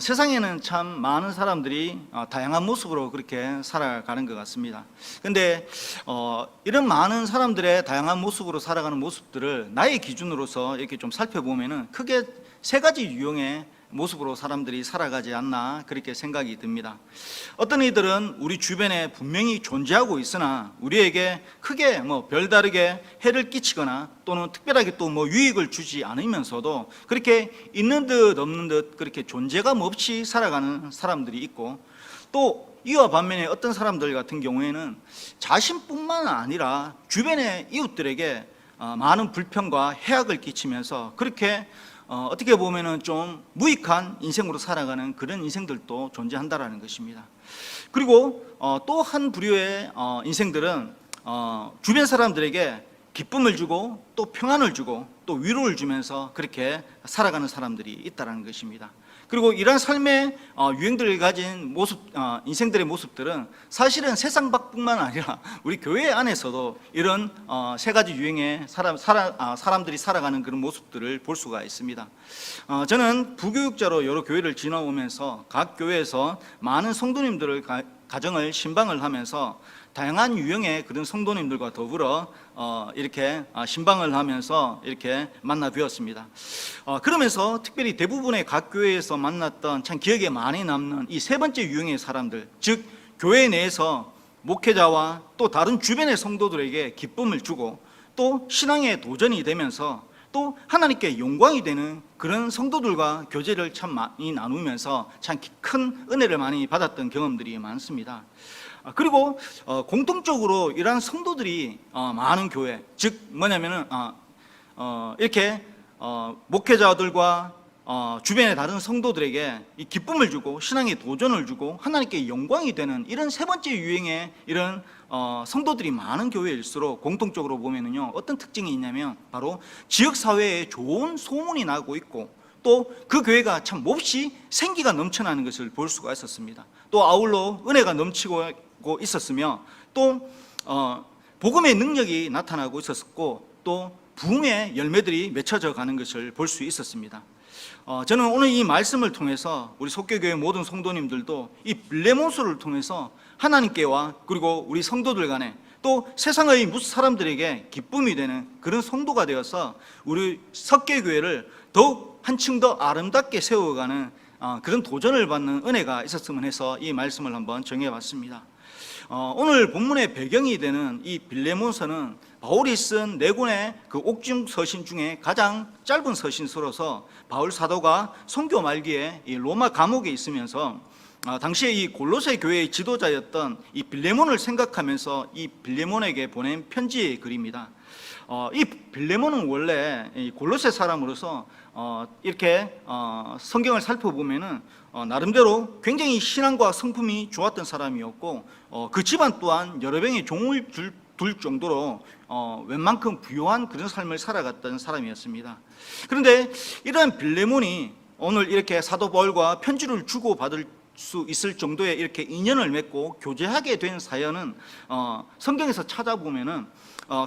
세상에는 참 많은 사람들이 다양한 모습으로 그렇게 살아가는 것 같습니다. 근데 이런 많은 사람들의 다양한 모습으로 살아가는 모습들을 나의 기준으로서 이렇게 좀 살펴보면은 크게 세 가지 유형의 모습으로 사람들이 살아가지 않나 그렇게 생각이 듭니다. 어떤 이들은 우리 주변에 분명히 존재하고 있으나 우리에게 크게 별다르게 해를 끼치거나 또는 특별하게 또 유익을 주지 않으면서도 그렇게 있는 듯 없는 듯 그렇게 존재감 없이 살아가는 사람들이 있고, 또 이와 반면에 어떤 사람들 같은 경우에는 자신뿐만 아니라 주변의 이웃들에게 많은 불평과 해악을 끼치면서 그렇게 어떻게 보면은 좀 무익한 인생으로 살아가는 그런 인생들도 존재한다라는 것입니다. 그리고 또 한 부류의 인생들은 주변 사람들에게 기쁨을 주고 또 평안을 주고 또 위로를 주면서 그렇게 살아가는 사람들이 있다는 것입니다. 그리고 이러한 삶의 유형들을 가진 모습, 인생들의 모습들은 사실은 세상 밖뿐만 아니라 우리 교회 안에서도 이런 세 가지 유형의 사람들이 살아가는 그런 모습들을 볼 수가 있습니다. 저는 부교육자로 여러 교회를 지나오면서 각 교회에서 많은 성도님들을 가정을 신방을 하면서 다양한 유형의 그런 성도님들과 더불어 이렇게 신방을 하면서 이렇게 만나 뵈었습니다. 그러면서 특별히 대부분의 각 교회에서 만났던 참 기억에 많이 남는 이 세 번째 유형의 사람들, 즉 교회 내에서 목회자와 또 다른 주변의 성도들에게 기쁨을 주고 또 신앙의 도전이 되면서 또 하나님께 영광이 되는 그런 성도들과 교제를 참 많이 나누면서 참 큰 은혜를 많이 받았던 경험들이 많습니다. 그리고 공통적으로 이러한 성도들이 많은 교회, 즉 뭐냐면은 이렇게 목회자들과 주변의 다른 성도들에게 이 기쁨을 주고 신앙의 도전을 주고 하나님께 영광이 되는 이런 세 번째 유형의 이런 성도들이 많은 교회일수록 공통적으로 보면은요, 어떤 특징이 있냐면 바로 지역사회에 좋은 소문이 나고 있고 또 그 교회가 참 몹시 생기가 넘쳐나는 것을 볼 수가 있었습니다. 또 아울러 은혜가 넘치고 있었으며 또 복음의 능력이 나타나고 있었고 또 부흥의 열매들이 맺혀져 가는 것을 볼 수 있었습니다. 저는 오늘 이 말씀을 통해서 우리 속교교회 모든 성도님들도 이 빌레몬서를 통해서 하나님께와 그리고 우리 성도들 간에 또 세상의 무슨 사람들에게 기쁨이 되는 그런 성도가 되어서 우리 석계교회를 더욱 한층 더 아름답게 세워가는 그런 도전을 받는 은혜가 있었으면 해서 이 말씀을 한번 정해봤습니다. 오늘 본문의 배경이 되는 이 빌레몬서는 바울이 쓴 네 권의 그 옥중 서신 중에 가장 짧은 서신서로서 바울 사도가 선교 말기에 이 로마 감옥에 있으면서 당시에 이 골로새 교회의 지도자였던 이 빌레몬을 생각하면서 이 빌레몬에게 보낸 편지의 글입니다. 이 빌레몬은 원래 이 골로새 사람으로서 이렇게 성경을 살펴보면은 나름대로 굉장히 신앙과 성품이 좋았던 사람이었고 그 집안 또한 여러 명의 종을 둘 정도로 웬만큼 부유한 그런 삶을 살아갔던 사람이었습니다. 그런데 이러한 빌레몬이 오늘 이렇게 사도 바울과 편지를 주고받을 수 있을 정도의 이렇게 인연을 맺고 교제하게 된 사연은 성경에서 찾아보면은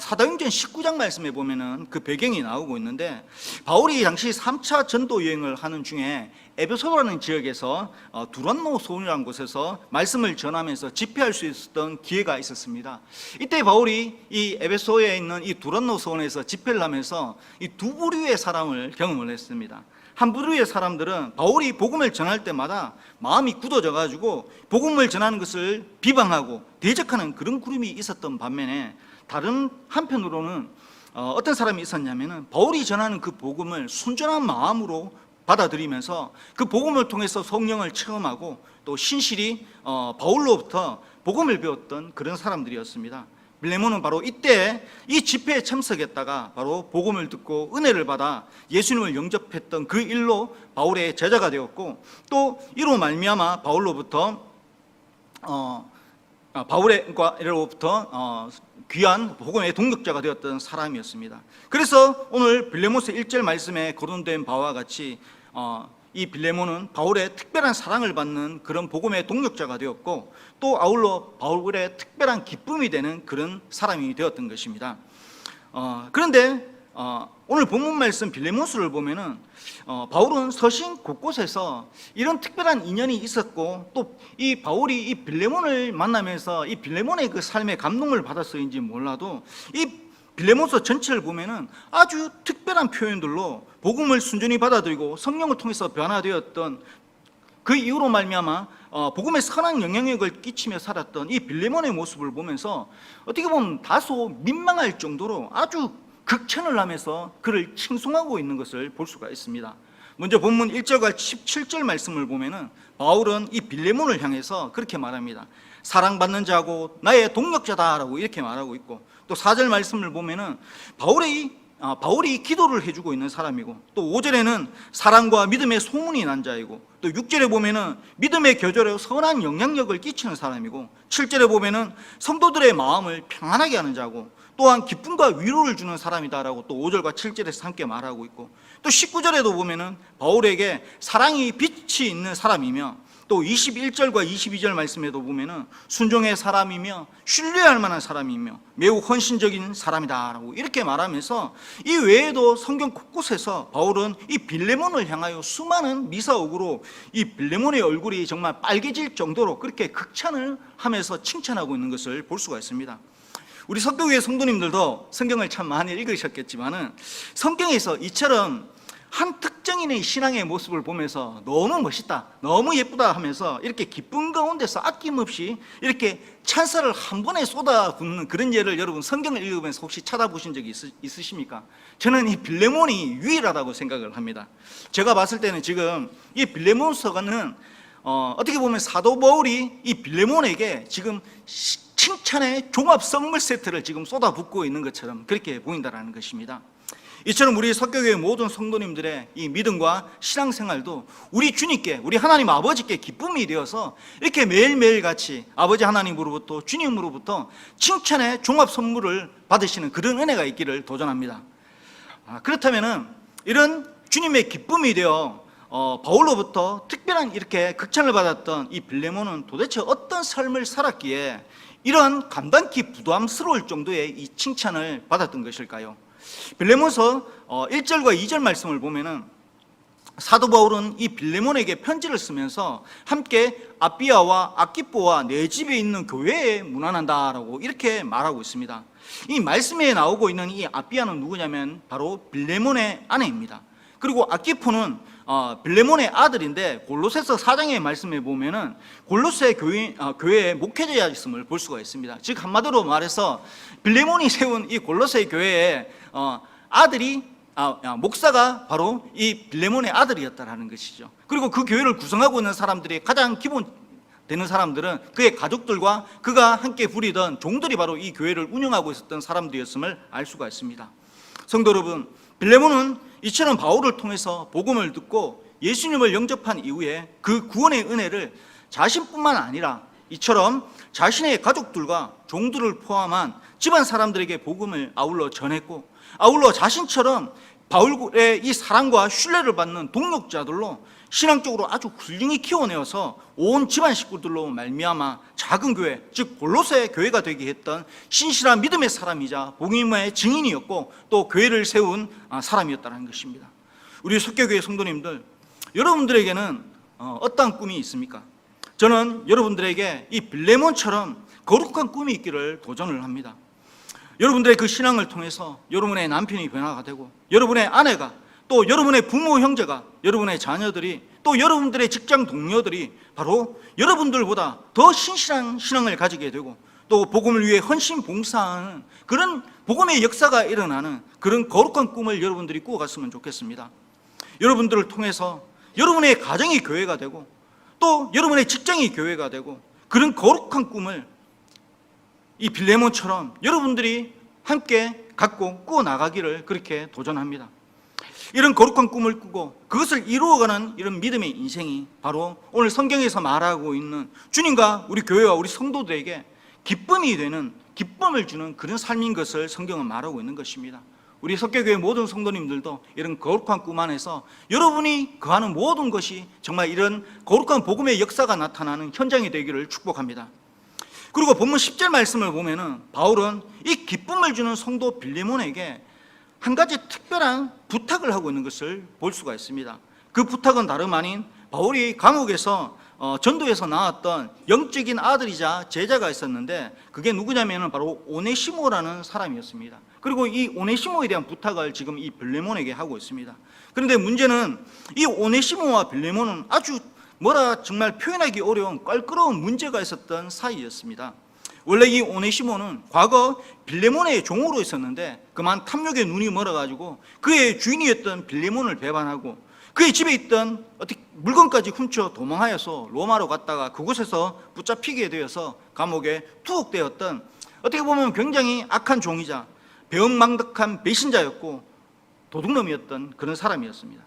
사도행전 19장 말씀에 보면은 그 배경이 나오고 있는데, 바울이 당시 3차 전도 여행을 하는 중에 에베소라는 지역에서 두란노 소원이라는 곳에서 말씀을 전하면서 집회할 수 있었던 기회가 있었습니다. 이때 바울이 이 에베소에 있는 이 두란노 소원에서 집회를 하면서 이 두 부류의 사람을 경험을 했습니다. 한 부류의 사람들은 바울이 복음을 전할 때마다 마음이 굳어져 가지고 복음을 전하는 것을 비방하고 대적하는 그런 그룹이 있었던 반면에, 다른 한편으로는 어떤 사람이 있었냐면은 바울이 전하는 그 복음을 순전한 마음으로 받아들이면서 그 복음을 통해서 성령을 체험하고 또 신실히 바울로부터 복음을 배웠던 그런 사람들이었습니다. 빌레몬은 바로 이때 이 집회에 참석했다가 바로 복음을 듣고 은혜를 받아 예수님을 영접했던 그 일로 바울의 제자가 되었고, 또 이로 말미암아 바울로부터 귀한 복음의 동력자가 되었던 사람이었습니다. 그래서 오늘 빌레몬서 1절 말씀에 거론된 바와 같이 이 빌레몬은 바울의 특별한 사랑을 받는 그런 복음의 동력자가 되었고, 또 아울러 바울의 특별한 기쁨이 되는 그런 사람이 되었던 것입니다. 그런데 오늘 본문 말씀 빌레몬서를 보면은 바울은 서신 곳곳에서 이런 특별한 인연이 있었고, 또 이 바울이 이 빌레몬을 만나면서 이 빌레몬의 그 삶에 감동을 받았어인지 몰라도 이 빌레몬서 전체를 보면은 아주 특별한 표현들로 복음을 순전히 받아들이고 성령을 통해서 변화되었던, 그 이후로 말미암아 복음의 선한 영향력을 끼치며 살았던 이 빌레몬의 모습을 보면서 어떻게 보면 다소 민망할 정도로 아주 극찬을 하면서 그를 칭송하고 있는 것을 볼 수가 있습니다. 먼저 본문 1절과 17절 말씀을 보면은 바울은 이 빌레몬을 향해서 그렇게 말합니다. 사랑받는 자고 나의 동력자다라고 이렇게 말하고 있고, 또 4절 말씀을 보면은 바울이 기도를 해주고 있는 사람이고, 또 5절에는 사랑과 믿음의 소문이 난 자이고, 또 6절에 보면은 믿음의 교절에 선한 영향력을 끼치는 사람이고, 7절에 보면은 성도들의 마음을 평안하게 하는 자고, 또한 기쁨과 위로를 주는 사람이다라고 또 5절과 7절에서 함께 말하고 있고, 또 19절에도 보면은 바울에게 사랑이 빛이 있는 사람이며, 또 21절과 22절 말씀에도 보면은 순종의 사람이며 신뢰할 만한 사람이며 매우 헌신적인 사람이다라고 이렇게 말하면서, 이 외에도 성경 곳곳에서 바울은 이 빌레몬을 향하여 수많은 미사옥으로 이 빌레몬의 얼굴이 정말 빨개질 정도로 그렇게 극찬을 하면서 칭찬하고 있는 것을 볼 수가 있습니다. 우리 석교회 성도님들도 성경을 참 많이 읽으셨겠지만은 성경에서 이처럼 한 특정인의 신앙의 모습을 보면서 너무 멋있다, 너무 예쁘다 하면서 이렇게 기쁨 가운데서 아낌없이 이렇게 찬사를 한 번에 쏟아붓는 그런 예를 여러분 성경을 읽으면서 혹시 찾아보신 적이 있으십니까? 저는 이 빌레몬이 유일하다고 생각을 합니다. 제가 봤을 때는 지금 이 빌레몬서가는 어떻게 보면 사도 바울이 이 빌레몬에게 지금 칭찬의 종합 선물 세트를 지금 쏟아붓고 있는 것처럼 그렇게 보인다는 것입니다. 이처럼 우리 석교교회 모든 성도님들의 이 믿음과 신앙생활도 우리 주님께, 우리 하나님 아버지께 기쁨이 되어서 이렇게 매일매일 같이 아버지 하나님으로부터, 주님으로부터 칭찬의 종합 선물을 받으시는 그런 은혜가 있기를 도전합니다. 그렇다면은 이런 주님의 기쁨이 되어 바울로부터 특별한 이렇게 극찬을 받았던 이 빌레몬은 도대체 어떤 삶을 살았기에 이러한 감당기 부담스러울 정도의 이 칭찬을 받았던 것일까요? 빌레몬서 1절과 2절 말씀을 보면은 사도 바울은 이 빌레몬에게 편지를 쓰면서 함께 아비아와 아키포와 내 집에 있는 교회에 문안한다라고 이렇게 말하고 있습니다. 이 말씀에 나오고 있는 이 아비아는 누구냐면 바로 빌레몬의 아내입니다. 그리고 아키포는 빌레몬의 아들인데 골로새서 4장의 말씀에 보면은 골로새 교회의 목회자였음을 볼 수가 있습니다. 즉 한마디로 말해서 빌레몬이 세운 이 골로새 교회의 아들이 목사가 바로 이 빌레몬의 아들이었다라는 것이죠. 그리고 그 교회를 구성하고 있는 사람들이 가장 기본 되는 사람들은 그의 가족들과 그가 함께 부리던 종들이 바로 이 교회를 운영하고 있었던 사람들이었음을 알 수가 있습니다. 성도 여러분, 빌레몬은 이처럼 바울을 통해서 복음을 듣고 예수님을 영접한 이후에 그 구원의 은혜를 자신뿐만 아니라 이처럼 자신의 가족들과 종들을 포함한 집안 사람들에게 복음을 아울러 전했고, 아울러 자신처럼 바울의 이 사랑과 신뢰를 받는 동력자들로 신앙적으로 아주 훌륭히 키워내어서 온 집안 식구들로 말미암아 작은 교회, 즉 골로새 교회가 되게 했던 신실한 믿음의 사람이자 복음의 증인이었고 또 교회를 세운 사람이었다는 것입니다. 우리 석교교회 성도님들, 여러분들에게는 어떠한 꿈이 있습니까? 저는 여러분들에게 이 빌레몬처럼 거룩한 꿈이 있기를 도전을 합니다. 여러분들의 그 신앙을 통해서 여러분의 남편이 변화가 되고, 여러분의 아내가, 또 여러분의 부모 형제가, 여러분의 자녀들이, 또 여러분들의 직장 동료들이 바로 여러분들보다 더 신실한 신앙을 가지게 되고, 또 복음을 위해 헌신 봉사하는 그런 복음의 역사가 일어나는 그런 거룩한 꿈을 여러분들이 꾸어갔으면 좋겠습니다. 여러분들을 통해서 여러분의 가정이 교회가 되고 또 여러분의 직장이 교회가 되고, 그런 거룩한 꿈을 이 빌레몬처럼 여러분들이 함께 갖고 꾸어나가기를 그렇게 도전합니다. 이런 거룩한 꿈을 꾸고 그것을 이루어가는 이런 믿음의 인생이 바로 오늘 성경에서 말하고 있는 주님과 우리 교회와 우리 성도들에게 기쁨이 되는, 기쁨을 주는 그런 삶인 것을 성경은 말하고 있는 것입니다. 우리 석교교회 모든 성도님들도 이런 거룩한 꿈 안에서 여러분이 거하는 모든 것이 정말 이런 거룩한 복음의 역사가 나타나는 현장이 되기를 축복합니다. 그리고 본문 10절 말씀을 보면은 바울은 이 기쁨을 주는 성도 빌레몬에게 한 가지 특별한 부탁을 하고 있는 것을 볼 수가 있습니다. 그 부탁은 다름 아닌 바울이 감옥에서 전도에서 나왔던 영적인 아들이자 제자가 있었는데, 그게 누구냐면 바로 오네시모라는 사람이었습니다. 그리고 이 오네시모에 대한 부탁을 지금 이 빌레몬에게 하고 있습니다. 그런데 문제는 이 오네시모와 빌레몬은 아주 정말 표현하기 어려운 껄끄러운 문제가 있었던 사이였습니다. 원래 이 오네시모는 과거 빌레몬의 종으로 있었는데 그만 탐욕의 눈이 멀어가지고 그의 주인이었던 빌레몬을 배반하고 그의 집에 있던 물건까지 훔쳐 도망하여서 로마로 갔다가 그곳에서 붙잡히게 되어서 감옥에 투옥되었던, 어떻게 보면 굉장히 악한 종이자 배은망덕한 배신자였고 도둑놈이었던 그런 사람이었습니다.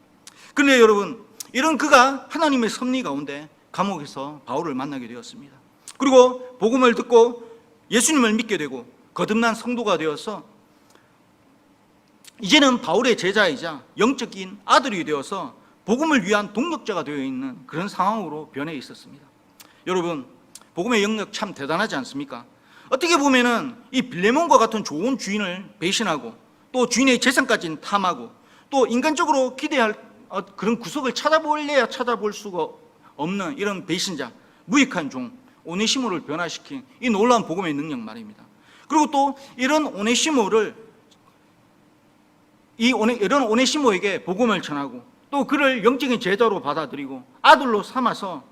그런데 여러분, 이런 그가 하나님의 섭리 가운데 감옥에서 바울을 만나게 되었습니다. 그리고 복음을 듣고 예수님을 믿게 되고 거듭난 성도가 되어서 이제는 바울의 제자이자 영적인 아들이 되어서 복음을 위한 동력자가 되어 있는 그런 상황으로 변해 있었습니다. 여러분, 복음의 영역 참 대단하지 않습니까? 어떻게 보면은 이 빌레몬과 같은 좋은 주인을 배신하고 또 주인의 재산까지는 탐하고 또 인간적으로 기대할 그런 구석을 찾아볼래야 찾아볼 수가 없는 이런 배신자, 무익한 종 오네시모를 변화시킨 이 놀라운 복음의 능력 말입니다. 그리고 또 이런 오네시모에게 복음을 전하고 또 그를 영적인 제자로 받아들이고 아들로 삼아서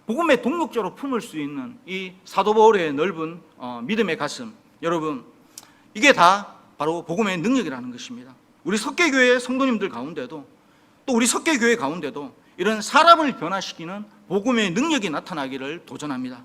복음의 동력자로 품을 수 있는 이 사도 바울의 넓은 믿음의 가슴, 여러분, 이게 다 바로 복음의 능력이라는 것입니다. 우리 석계교회 성도님들 가운데도 또 우리 석계교회 가운데도 이런 사람을 변화시키는 복음의 능력이 나타나기를 도전합니다.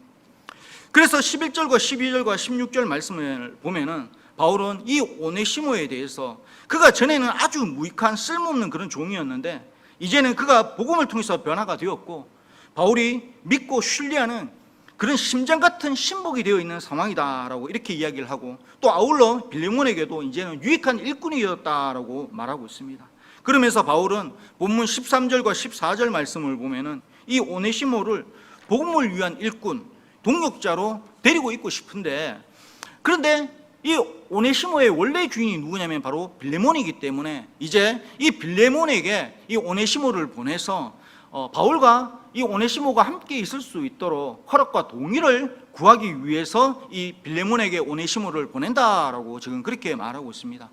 그래서 11절과 12절과 16절 말씀을 보면은 바울은 이 오네시모에 대해서 그가 전에는 아주 무익한 쓸모없는 그런 종이었는데 이제는 그가 복음을 통해서 변화가 되었고 바울이 믿고 신뢰하는 그런 심장 같은 신복이 되어 있는 상황이다라고 이렇게 이야기를 하고 또 아울러 빌레몬에게도 이제는 유익한 일꾼이었다라고 말하고 있습니다. 그러면서 바울은 본문 13절과 14절 말씀을 보면은 이 오네시모를 복음을 위한 일꾼, 동력자로 데리고 있고 싶은데, 그런데 이 오네시모의 원래 주인이 누구냐면 바로 빌레몬이기 때문에 이제 이 빌레몬에게 이 오네시모를 보내서 바울과 이 오네시모가 함께 있을 수 있도록 허락과 동의를 구하기 위해서 이 빌레몬에게 오네시모를 보낸다라고 지금 그렇게 말하고 있습니다.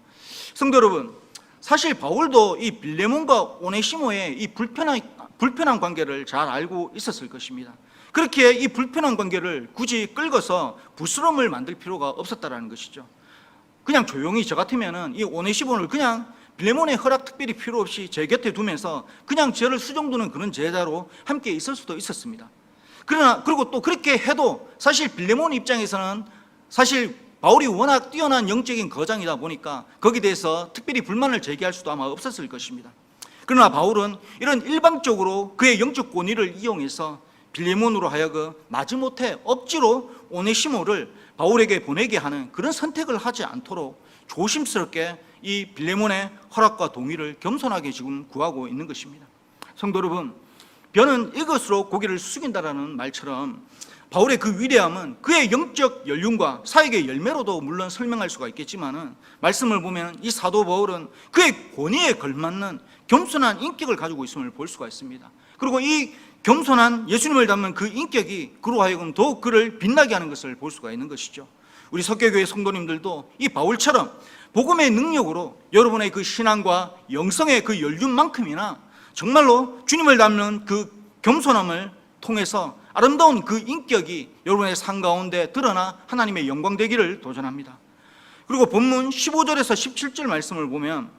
성도 여러분, 사실 바울도 이 빌레몬과 오네시모의 이 불편한 관계를 잘 알고 있었을 것입니다. 그렇게 이 불편한 관계를 굳이 끌고서 부스럼을 만들 필요가 없었다는 것이죠. 그냥 조용히 저 같으면은 이 오네시모를 그냥 빌레몬의 허락 특별히 필요 없이 제 곁에 두면서 그냥 저를 수정두는 그런 제자로 함께 있을 수도 있었습니다. 그러나 그리고 또 그렇게 해도 사실 빌레몬 입장에서는 사실 바울이 워낙 뛰어난 영적인 거장이다 보니까 거기에 대해서 특별히 불만을 제기할 수도 아마 없었을 것입니다. 그러나 바울은 이런 일방적으로 그의 영적 권위를 이용해서 빌레몬으로 하여금 마지못해 억지로 오네시모를 바울에게 보내게 하는 그런 선택을 하지 않도록 조심스럽게 이 빌레몬의 허락과 동의를 겸손하게 지금 구하고 있는 것입니다. 성도 여러분, 벼는 익을수록 고기를 숙인다라는 말처럼 바울의 그 위대함은 그의 영적 연륜과 사역의 열매로도 물론 설명할 수가 있겠지만은 말씀을 보면 이 사도 바울은 그의 권위에 걸맞는 겸손한 인격을 가지고 있음을 볼 수가 있습니다. 그리고 이 겸손한 예수님을 닮은 그 인격이 그로 하여금 더욱 그를 빛나게 하는 것을 볼 수가 있는 것이죠. 우리 석계교회 성도님들도 이 바울처럼 복음의 능력으로 여러분의 그 신앙과 영성의 그 연륜만큼이나 정말로 주님을 닮는 그 겸손함을 통해서 아름다운 그 인격이 여러분의 삶 가운데 드러나 하나님의 영광 되기를 도전합니다. 그리고 본문 15절에서 17절 말씀을 보면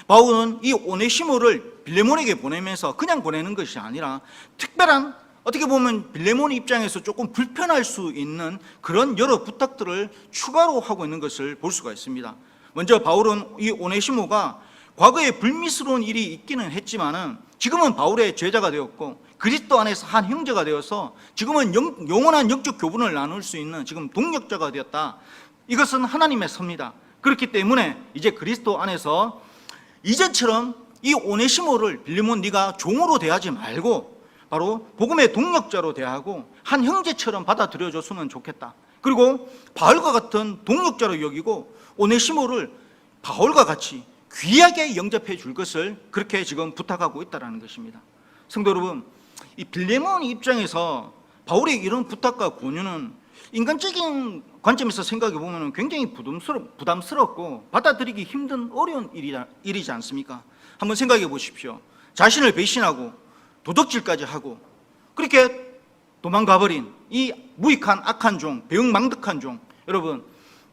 바울은 이 오네시모를 빌레몬에게 보내면서 그냥 보내는 것이 아니라 특별한, 어떻게 보면 빌레몬 입장에서 조금 불편할 수 있는 그런 여러 부탁들을 추가로 하고 있는 것을 볼 수가 있습니다. 먼저 바울은 이 오네시모가 과거에 불미스러운 일이 있기는 했지만은 지금은 바울의 제자가 되었고 그리스도 안에서 한 형제가 되어서 지금은 영원한 영적 교분을 나눌 수 있는 지금 동력자가 되었다. 이것은 하나님의 섭니다. 그렇기 때문에 이제 그리스도 안에서 이전처럼 이 오네시모를 빌레몬 네가 종으로 대하지 말고 바로 복음의 동력자로 대하고 한 형제처럼 받아들여줬으면 좋겠다. 그리고 바울과 같은 동력자로 여기고 오네시모를 바울과 같이 귀하게 영접해 줄 것을 그렇게 지금 부탁하고 있다는 것입니다. 성도 여러분, 이 빌레몬 입장에서 바울의 이런 부탁과 권유는 인간적인 관점에서 생각해 보면 굉장히 부담스럽고 받아들이기 힘든 어려운 일이지 않습니까? 한번 생각해 보십시오. 자신을 배신하고 도둑질까지 하고 그렇게 도망가버린 이 무익한 악한 종, 배은망덕한 종, 여러분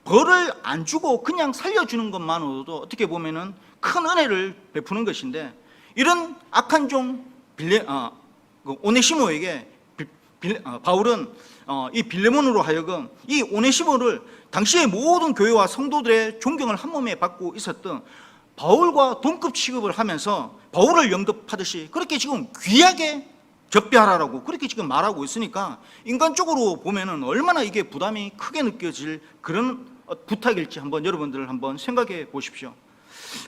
벌을 안 주고 그냥 살려주는 것만으로도 어떻게 보면은 큰 은혜를 베푸는 것인데, 이런 악한 종 오네시모에게 바울은 이 빌레몬으로 하여금 이 오네시모를 당시의 모든 교회와 성도들의 존경을 한 몸에 받고 있었던 바울과 동급 취급을 하면서 바울을 영접하듯이 그렇게 지금 귀하게 접대하라고 그렇게 지금 말하고 있으니까 인간적으로 보면은 얼마나 이게 부담이 크게 느껴질 그런 부탁일지 한번 여러분들 한번 생각해 보십시오.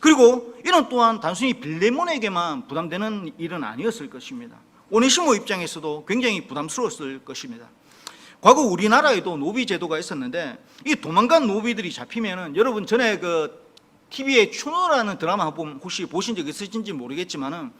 그리고 이는 또한 단순히 빌레몬에게만 부담되는 일은 아니었을 것입니다. 오네시모 입장에서도 굉장히 부담스러웠을 것입니다. 과거 우리나라에도 노비 제도가 있었는데 이 도망간 노비들이 잡히면은, 여러분 전에 그 TV에 추노라는 드라마 혹시 보신 적 있으신지 모르겠지만은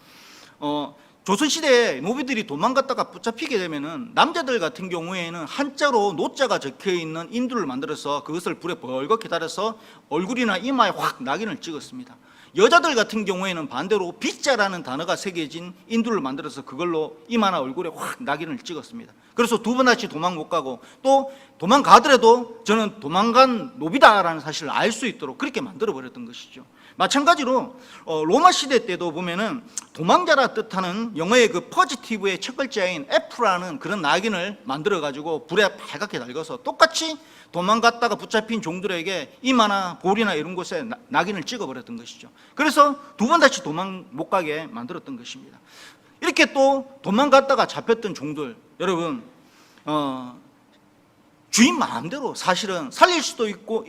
조선시대에 노비들이 도망갔다가 붙잡히게 되면은 남자들 같은 경우에는 한자로 노자가 적혀 있는 인두를 만들어서 그것을 불에 벌겋게 달아서 얼굴이나 이마에 확 낙인을 찍었습니다. 여자들 같은 경우에는 반대로 빗자라는 단어가 새겨진 인두를 만들어서 그걸로 이마나 얼굴에 확 낙인을 찍었습니다. 그래서 두 번 다시 도망 못 가고, 또 도망가더라도 저는 도망간 노비다라는 사실을 알 수 있도록 그렇게 만들어 버렸던 것이죠. 마찬가지로 로마 시대 때도 보면은 도망자라 뜻하는 영어의 그 포지티브의 첫 글자인 F라는 그런 낙인을 만들어 가지고 불에 빨갛게 달궈서 똑같이 도망갔다가 붙잡힌 종들에게 이마나 볼이나 이런 곳에 낙인을 찍어 버렸던 것이죠. 그래서 두 번 다시 도망 못 가게 만들었던 것입니다. 이렇게 또 도망갔다가 잡혔던 종들, 여러분 주인 마음대로 사실은 살릴 수도 있고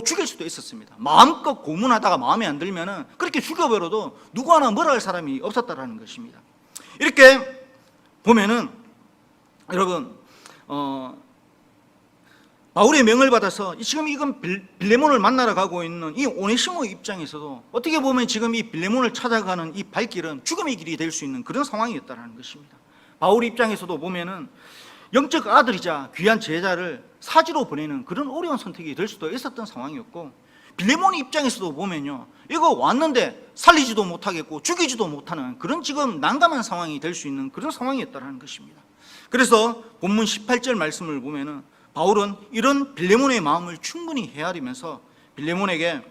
죽일 수도 있었습니다. 마음껏 고문하다가 마음에 안 들면은 그렇게 죽여버려도 누구 하나 뭐라 할 사람이 없었다라는 것입니다. 이렇게 보면은 여러분 바울의 명을 받아서 지금 이건 빌레몬을 만나러 가고 있는 이 오네시모 입장에서도 어떻게 보면 지금 이 빌레몬을 찾아가는 이 발길은 죽음의 길이 될 수 있는 그런 상황이었다는 것입니다. 바울 입장에서도 보면은 영적 아들이자 귀한 제자를 사지로 보내는 그런 어려운 선택이 될 수도 있었던 상황이었고, 빌레몬 입장에서도 보면요, 이거 왔는데 살리지도 못하겠고 죽이지도 못하는 그런 지금 난감한 상황이 될 수 있는 그런 상황이었다는 것입니다. 그래서 본문 18절 말씀을 보면은 바울은 이런 빌레몬의 마음을 충분히 헤아리면서 빌레몬에게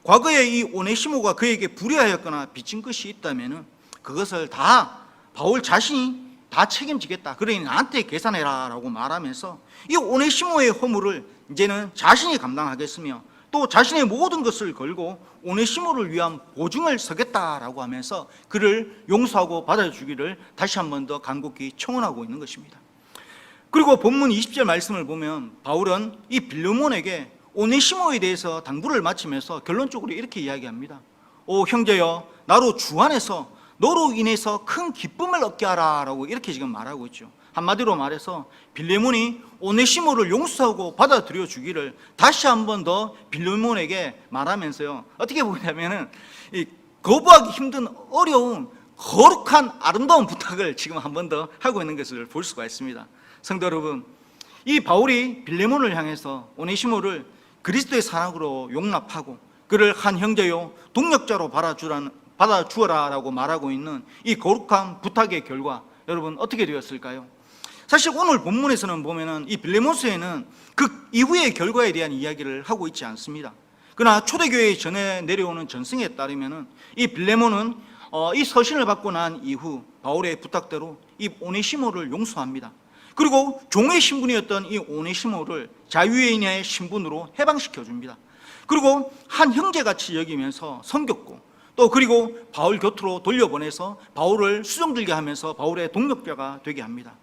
과거에 이 오네시모가 그에게 불의하였거나 빚진 것이 있다면은 그것을 다 바울 자신이 다 책임지겠다, 그러니 나한테 계산해라 라고 말하면서 이 오네시모의 허물을 이제는 자신이 감당하겠으며 또 자신의 모든 것을 걸고 오네시모를 위한 보증을 서겠다라고 하면서 그를 용서하고 받아주기를 다시 한 번 더 간곡히 청원하고 있는 것입니다. 그리고 본문 20절 말씀을 보면 바울은 이 빌레몬에게 오네시모에 대해서 당부를 마치면서 결론적으로 이렇게 이야기합니다. 오 형제여, 나로 주 안에서 너로 인해서 큰 기쁨을 얻게 하라 라고 이렇게 지금 말하고 있죠. 한마디로 말해서 빌레몬이 오네시모를 용서하고 받아들여 주기를 다시 한 번 더 빌레몬에게 말하면서요, 어떻게 보냐면은 이 거부하기 힘든 어려운 거룩한 아름다운 부탁을 지금 한 번 더 하고 있는 것을 볼 수가 있습니다. 성도 여러분, 이 바울이 빌레몬을 향해서 오네시모를 그리스도의 사랑으로 용납하고 그를 한 형제요 동력자로 받아주어라 라고 말하고 있는 이 거룩한 부탁의 결과, 여러분 어떻게 되었을까요? 사실 오늘 본문에서는 보면은 이 빌레몬서에는 그 이후의 결과에 대한 이야기를 하고 있지 않습니다. 그러나 초대교회에 전해 내려오는 전승에 따르면은 이 빌레몬은 이 서신을 받고 난 이후 바울의 부탁대로 이 오네시모를 용서합니다. 그리고 종의 신분이었던 이 오네시모를 자유인의 신분으로 해방시켜 줍니다. 그리고 한 형제같이 여기면서 섬겼고, 또 그리고 바울 곁으로 돌려보내서 바울을 수종들게 하면서 바울의 동력자가 되게 합니다.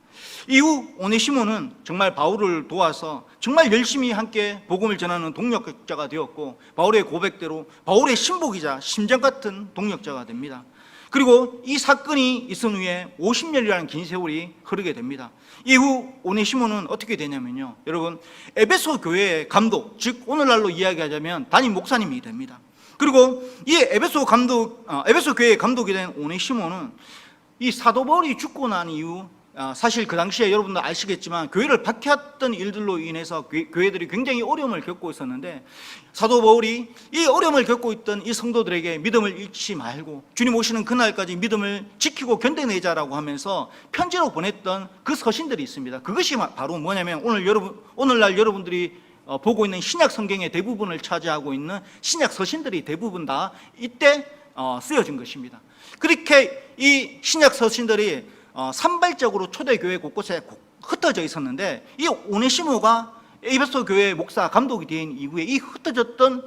이후 오네시모는 정말 바울을 도와서 정말 열심히 함께 복음을 전하는 동력자가 되었고, 바울의 고백대로 바울의 신복이자 심장 같은 동력자가 됩니다. 그리고 이 사건이 있은 후에 50년이라는 긴 세월이 흐르게 됩니다. 이후 오네시모는 어떻게 되냐면요, 여러분 에베소 교회의 감독, 즉 오늘날로 이야기하자면 담임 목사님이 됩니다. 그리고 이 에베소 교회의 감독이 된 오네시모는 이 사도 바울이 죽고 난 이후 사실 그 당시에 여러분들 아시겠지만 교회를 박해했던 일들로 인해서 교회들이 굉장히 어려움을 겪고 있었는데, 사도 바울이 이 어려움을 겪고 있던 이 성도들에게 믿음을 잃지 말고 주님 오시는 그날까지 믿음을 지키고 견뎌내자라고 하면서 편지로 보냈던 그 서신들이 있습니다. 그것이 바로 뭐냐면 오늘날 여러분들이 보고 있는 신약 성경의 대부분을 차지하고 있는 신약 서신들이 대부분 다 이때 쓰여진 것입니다. 그렇게 이 신약 서신들이 산발적으로 초대교회 곳곳에 흩어져 있었는데, 이 오네시모가 에베소 교회 목사 감독이 된 이후에 이 흩어졌던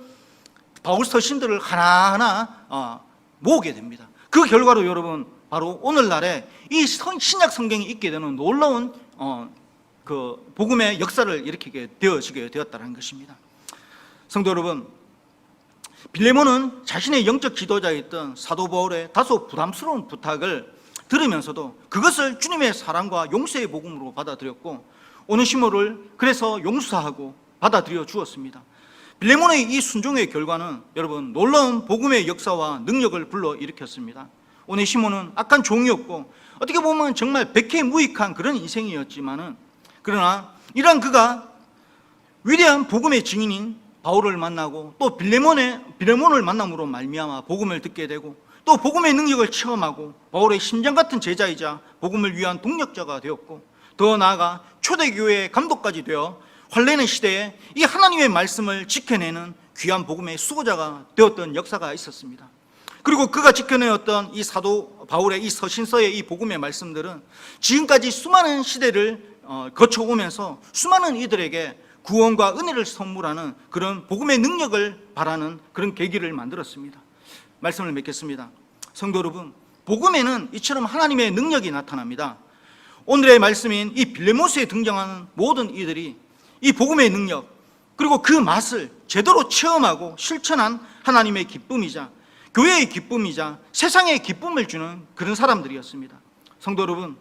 바울 서신들을 하나하나 모으게 됩니다. 그 결과로 여러분 바로 오늘날에 이 신약 성경이 있게 되는 놀라운 그 복음의 역사를 일으키게 되었다는 것입니다. 성도 여러분, 빌레몬은 자신의 영적 지도자였던 사도 바울의 다소 부담스러운 부탁을 들으면서도 그것을 주님의 사랑과 용서의 복음으로 받아들였고, 오네시모를 그래서 용서하고 받아들여 주었습니다. 빌레몬의 이 순종의 결과는 여러분 놀라운 복음의 역사와 능력을 불러일으켰습니다. 오네시모는 악한 종이었고 어떻게 보면 정말 백해무익한 그런 인생이었지만은, 그러나 이러한 그가 위대한 복음의 증인인 바울을 만나고 또 빌레몬을 만남으로 말미암아 복음을 듣게 되고 또 복음의 능력을 체험하고 바울의 심장 같은 제자이자 복음을 위한 동력자가 되었고, 더 나아가 초대교회의 감독까지 되어 환란의 시대에 이 하나님의 말씀을 지켜내는 귀한 복음의 수호자가 되었던 역사가 있었습니다. 그리고 그가 지켜내었던 이 사도 바울의 이 서신서의 이 복음의 말씀들은 지금까지 수많은 시대를 거쳐오면서 수많은 이들에게 구원과 은혜를 선물하는 그런 복음의 능력을 바라는 그런 계기를 만들었습니다. 말씀을 맺겠습니다. 성도 여러분, 복음에는 이처럼 하나님의 능력이 나타납니다. 오늘의 말씀인 이 빌레몬서에 등장하는 모든 이들이 이 복음의 능력 그리고 그 맛을 제대로 체험하고 실천한 하나님의 기쁨이자 교회의 기쁨이자 세상의 기쁨을 주는 그런 사람들이었습니다. 성도 여러분,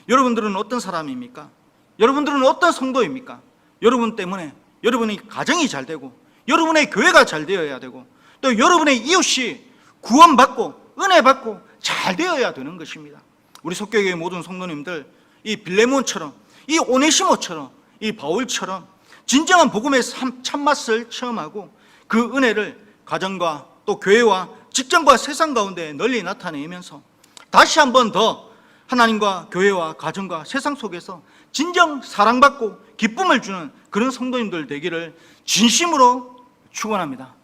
여러분들은 어떤 사람입니까? 여러분들은 어떤 성도입니까? 여러분 때문에 여러분의 가정이 잘 되고 여러분의 교회가 잘 되어야 되고 또 여러분의 이웃이 구원받고 은혜받고 잘 되어야 되는 것입니다. 우리 속교회의 모든 성도님들, 이 빌레몬처럼 이 오네시모처럼 이 바울처럼 진정한 복음의 참맛을 체험하고 그 은혜를 가정과 또 교회와 직장과 세상 가운데 널리 나타내면서 다시 한 번 더 하나님과 교회와 가정과 세상 속에서 진정 사랑받고 기쁨을 주는 그런 성도님들 되기를 진심으로 축원합니다.